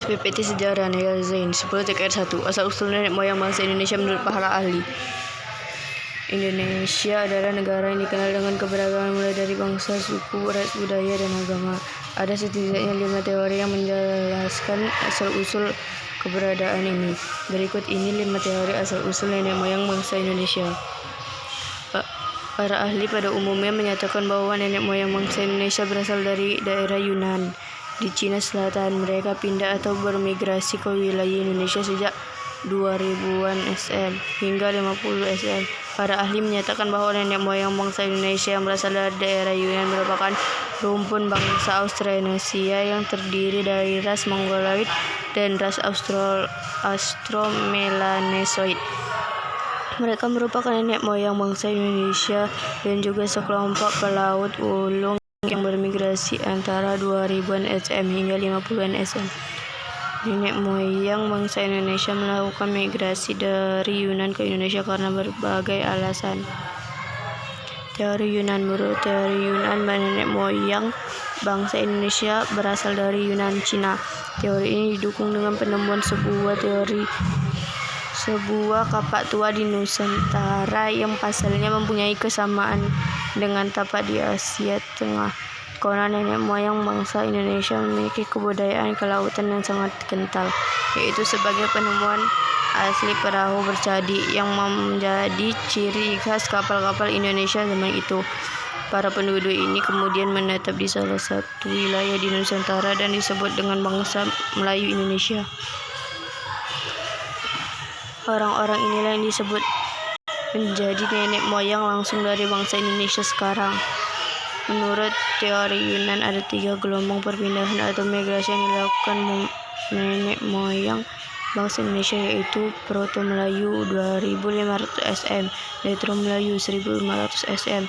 PPT Sejarah Negara Zain 10-1 Asal-usul nenek moyang bangsa Indonesia menurut para ahli. Indonesia adalah negara yang dikenal dengan keberagaman mulai dari bangsa, suku, ras, budaya, dan agama. Ada setidaknya 5 teori yang menjelaskan asal-usul keberadaan ini. Berikut ini 5 teori asal-usul nenek moyang bangsa Indonesia. Para ahli pada umumnya menyatakan bahwa nenek moyang bangsa Indonesia berasal dari daerah Yunan di Cina Selatan. Mereka pindah atau bermigrasi ke wilayah Indonesia sejak 2000-an SM hingga 50 SM. Para ahli menyatakan bahwa nenek moyang bangsa Indonesia yang berasal dari daerah Yunan merupakan rumpun bangsa Austronesia yang terdiri dari ras Mongoloid dan ras Austromelanesoid. Mereka merupakan nenek moyang bangsa Indonesia dan juga sekelompok pelaut ulung yang bermigrasi antara 2000-an SM hingga 50-an SM. Nenek moyang bangsa Indonesia melakukan migrasi dari Yunan ke Indonesia karena berbagai alasan. Teori Yunan. Menurut teori Yunan, nenek moyang bangsa Indonesia berasal dari Yunan, Cina. Teori ini didukung dengan penemuan sebuah kapak tua di Nusantara yang pasalnya mempunyai kesamaan dengan tapak di Asia Tengah. Konon nenek moyang bangsa Indonesia memiliki kebudayaan kelautan yang sangat kental, yaitu sebagai penemuan asli perahu bercadi yang menjadi ciri khas kapal-kapal Indonesia zaman itu. Para penduduk ini kemudian menetap di salah satu wilayah di Nusantara dan disebut dengan bangsa Melayu Indonesia. Orang-orang inilah yang disebut menjadi nenek moyang langsung dari bangsa Indonesia sekarang. Menurut teori Yunan, ada 3 gelombang perpindahan atau migrasi yang dilakukan nenek moyang bangsa Indonesia, yaitu Proto-Melayu 2500 SM, Retro-Melayu 1500 SM,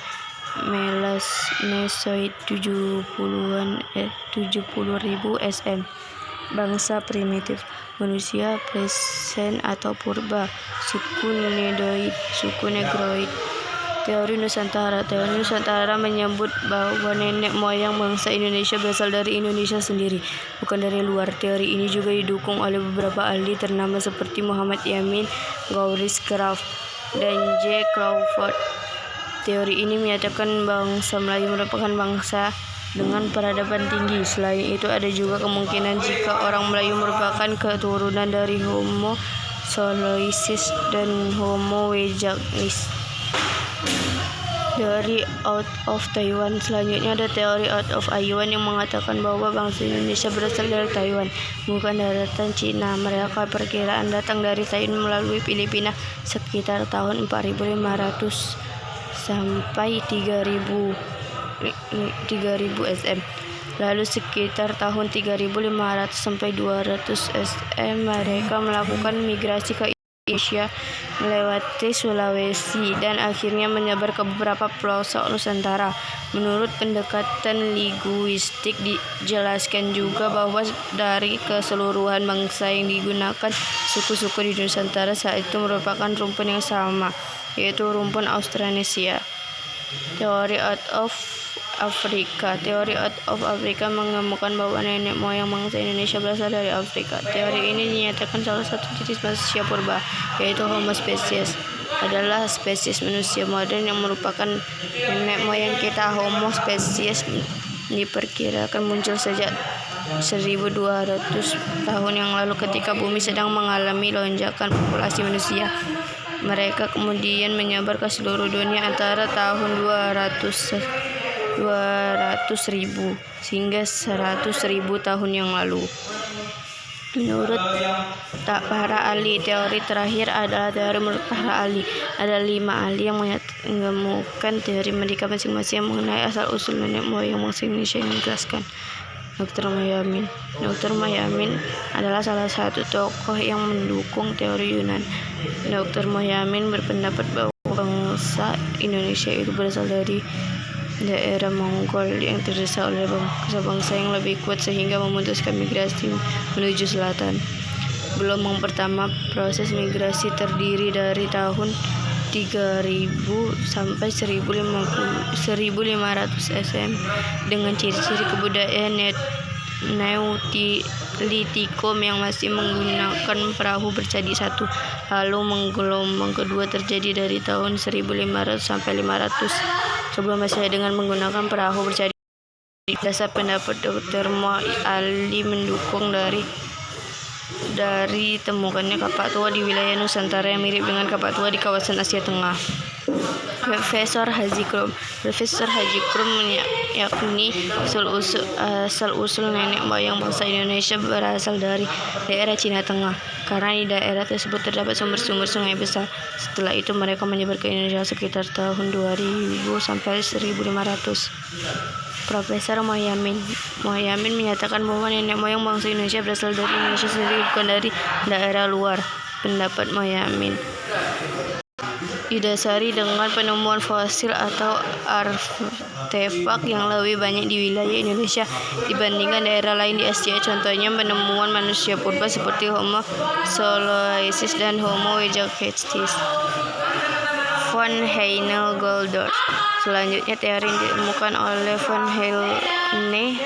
Melanesoid 70.000 SM. Bangsa primitif, manusia present atau purba, suku Nedoid, suku Negroid. Teori Nusantara. Teori Nusantara menyebut bahwa nenek moyang bangsa Indonesia berasal dari Indonesia sendiri, bukan dari luar. Teori ini juga didukung oleh beberapa ahli ternama seperti Muhammad Yamin, Maurice Krafft, dan J. Crawford. Teori ini menyatakan bangsa Melayu merupakan bangsa dengan peradaban tinggi. Selain itu, ada juga kemungkinan jika orang Melayu merupakan keturunan dari Homo soloensis dan Homo wejagnis. Teori Out of Taiwan. Selanjutnya ada teori Out of Taiwan yang mengatakan bahwa bangsa Indonesia berasal dari Taiwan, bukan daratan Cina. Mereka perkiraan datang dari Taiwan melalui Filipina sekitar tahun 4500 sampai 3000 SM. Lalu sekitar tahun 3500 sampai 200 SM mereka melakukan migrasi ke Asia melewati Sulawesi dan akhirnya menyebar ke beberapa pelosok Nusantara. Menurut pendekatan linguistik dijelaskan juga bahwa dari keseluruhan bangsa yang digunakan suku-suku di Nusantara saat itu merupakan rumpun yang sama, yaitu rumpun Austronesia. Teori Out of Afrika. Teori Out of Afrika mengemukakan bahwa nenek moyang bangsa Indonesia berasal dari Afrika. Teori ini dinyatakan salah satu jenis manusia purba, yaitu Homo species, adalah spesies manusia modern yang merupakan nenek moyang kita. Homo species diperkirakan muncul sejak 1200 tahun yang lalu ketika bumi sedang mengalami lonjakan populasi manusia. Mereka kemudian menyebar ke seluruh dunia antara tahun 200.000 hingga 100.000 tahun yang lalu. Menurut para ahli, teori terakhir adalah teori menurut para ahli. Ada 5 ahli yang mengemukakan teori mereka masing-masing mengenai asal-usul nenek moyang bangsa Indonesia yang dijelaskan. Dr. Mohyamin adalah salah satu tokoh yang mendukung teori Yunan. Dr. Mohyamin berpendapat bahwa bangsa Indonesia itu berasal dari daerah Mongol yang terdesak oleh bangsa-bangsa yang lebih kuat sehingga memutuskan migrasi menuju selatan. Gelombang pertama proses migrasi terdiri dari tahun 3000 sampai 1500 SM dengan ciri-ciri kebudayaan Neolitikum yang masih menggunakan perahu bercadi satu. Lalu gelombang kedua terjadi dari tahun 1500 sampai 500 sebelum Masehi dengan menggunakan perahu bercadi. Dasar pendapat Dr. Ali mendukung dari temukannya kapak tua di wilayah Nusantara yang mirip dengan kapak tua di kawasan Asia Tengah. Profesor Haji Krum meyakini asal-usul nenek moyang bangsa Indonesia berasal dari daerah Cina Tengah, karena di daerah tersebut terdapat sumber-sumber sungai besar. Setelah itu mereka menyebar ke Indonesia sekitar tahun 2000 sampai 1500. Profesor Mohyamin menyatakan bahwa nenek moyang bangsa Indonesia berasal dari Indonesia sendiri, bukan dari daerah luar. Pendapat Mohyamin didasari dengan penemuan fosil atau artefak yang lebih banyak di wilayah Indonesia dibandingkan daerah lain di Asia. Contohnya penemuan manusia purba seperti Homo soloensis dan Homo erectus. Von Heyne-Goldor. Selanjutnya, teori yang ditemukan oleh Von Heyne-Goldor.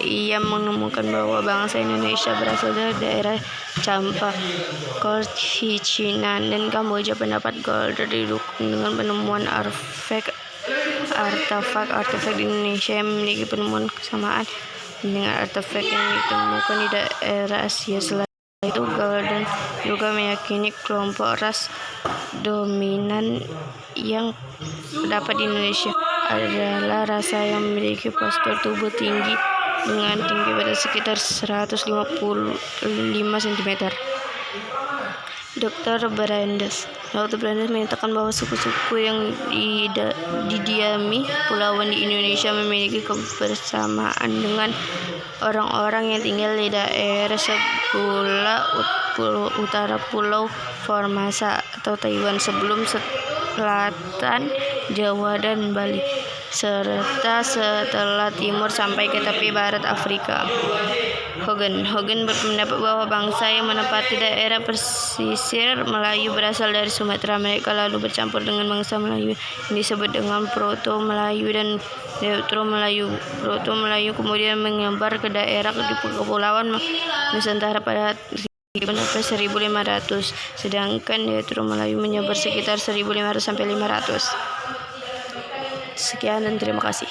Ia menemukan bahwa bangsa Indonesia berasal dari daerah Champa, Cina, dan Kamboja. Pendapat Goldor didukung dengan penemuan artefak di Indonesia yang memiliki penemuan kesamaan dengan artefak yang ditemukan di daerah Asia. Selain itu, Goldor juga meyakini kelompok ras dominan yang terdapat di Indonesia adalah rasa yang memiliki postur tubuh tinggi dengan tinggi badan sekitar 155 cm. Dr. Brandes menyatakan bahwa suku-suku yang didiami kepulauan di Indonesia memiliki kebersamaan dengan orang-orang yang tinggal di daerah sebelah utara Pulau Formosa atau Taiwan, sebelum selatan Jawa dan Bali, serta setelah timur sampai ke tepi barat Afrika. Hogan berpendapat bahwa bangsa yang menempati daerah pesisir Melayu berasal dari Sumatera. Mereka lalu bercampur dengan bangsa Melayu yang disebut dengan Proto-Melayu dan Deutero-Melayu. Proto-Melayu kemudian menyebar ke daerah di kepulauan Nusantara pada 1500, sedangkan Deutero-Melayu menyebar sekitar 1500 sampai 500. Sekian dan terima kasih.